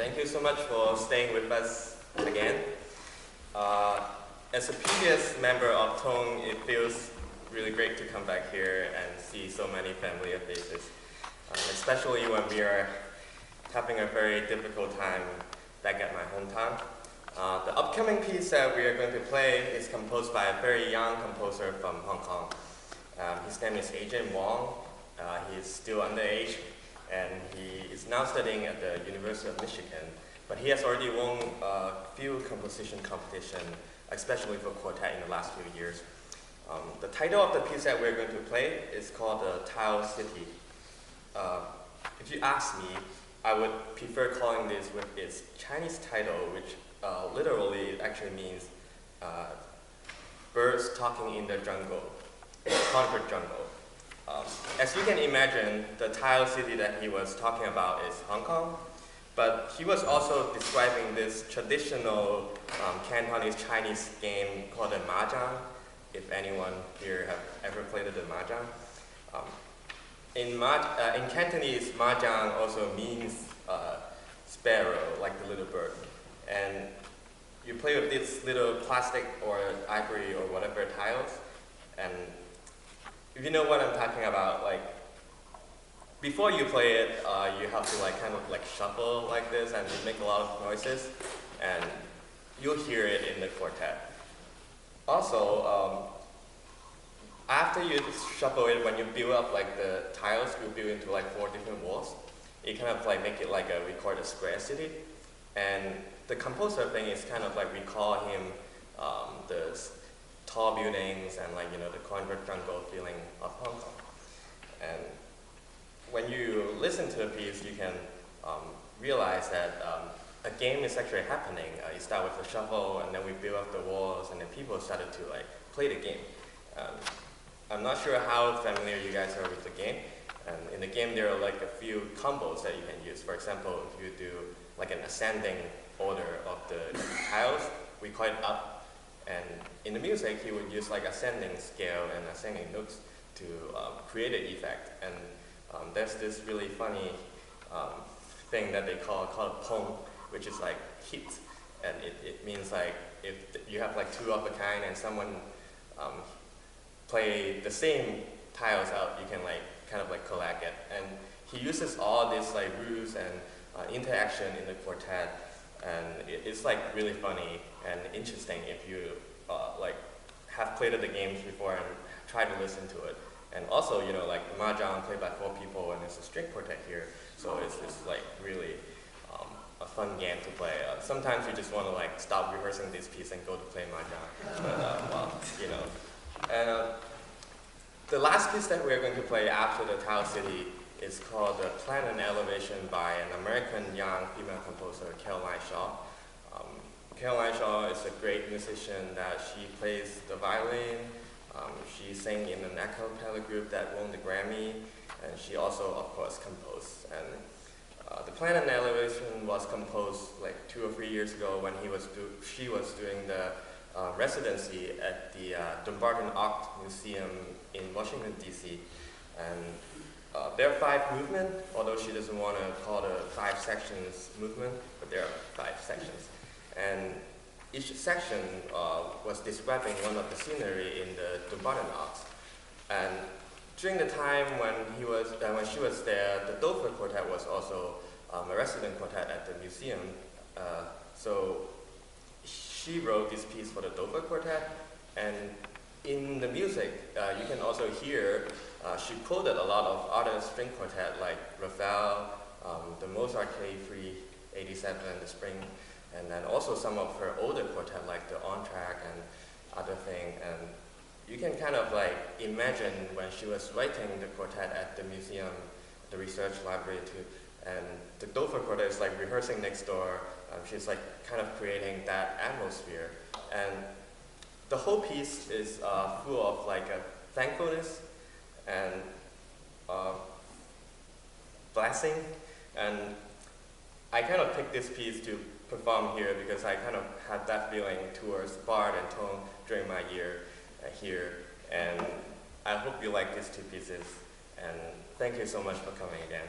Thank you so much for staying with us again. As a previous member of Cong, it feels really great to come back here and see so many familiar faces, especially when we are having a very difficult time back at my hometown. The upcoming piece that we are going to play is composed by a very young composer from Hong Kong. His name is Adrian Wong. He is still underage, and he is now studying at the University of Michigan. But he has already won a few composition competitions, especially for quartet in the last few years. The title of the piece that we're going to play is called The Tile City. If you ask me, I would prefer calling this with its Chinese title, which literally actually means birds talking in the jungle, concrete jungle. As you can imagine, the tile city that he was talking about is Hong Kong, but he was also describing this traditional Cantonese Chinese game called the Mahjong, if anyone here have ever played the Mahjong. In Cantonese, Mahjong also means sparrow, like the little bird. And you play with these little plastic or ivory or whatever tiles, and if you know what I'm talking about, like, before you play it, you have to kind of shuffle like this and make a lot of noises, and you'll hear it in the quartet. Also, after you shuffle it, when you build up the tiles, you build into 4 different walls. You kind of make it like a recorded square city, and the composer thing is kind of we call him the tall buildings and the concrete jungle feeling of Hong Kong. And when you listen to the piece, you can realize that a game is actually happening. You start with the shuffle, and then we build up the walls, and then people started to play the game. I'm not sure how familiar you guys are with the game. And in the game, there are a few combos that you can use. For example, if you do an ascending order of the tiles, we call it up. And in the music, he would use ascending scale and ascending notes to create an effect. And there's this really funny thing that they call Cong, which is hit. And it means if you have 2 of a kind and someone play the same tiles out, you can kind of collect it. And he uses all these rules and interaction in the quartet. And it's really funny and interesting if you have played the games before and try to listen to it. And also, Mahjong played by 4 people, and it's a string quartet here, so it's really a fun game to play. Sometimes you just want to stop rehearsing this piece and go to play Mahjong. But And the last piece that we're going to play after the Tile City is called The Plan and Elevation by an American young female composer, Caroline Shaw. Caroline Shaw is a great musician that she plays the violin. She sang in an a cappella group that won the Grammy, and she also, of course, composed. And The Plan and Elevation was composed 2 or 3 years ago when she was doing the residency at the Dumbarton Art Museum in Washington, D.C. And there are 5 movements, although she doesn't want to call the 5 sections movement, but there are 5 sections. And each section was describing one of the scenery in the Dumbarton Art. And during the time when she was there, the Dover Quartet was also a resident quartet at the museum. So she wrote this piece for the Dover Quartet, and in the music, you can also hear she quoted a lot of other string quartet like Recital, the Mozart K387, the Spring, and then also some of her older quartet like the On Track and other things. And you can kind of imagine when she was writing the quartet at the museum, the research library too, and the Dover Quartet is rehearsing next door. She's kind of creating that atmosphere. And the whole piece is full of a thankfulness and blessing. And I kind of picked this piece to perform here because I kind of had that feeling towards Bard and Tone during my year here. And I hope you like these 2 pieces. And thank you so much for coming again.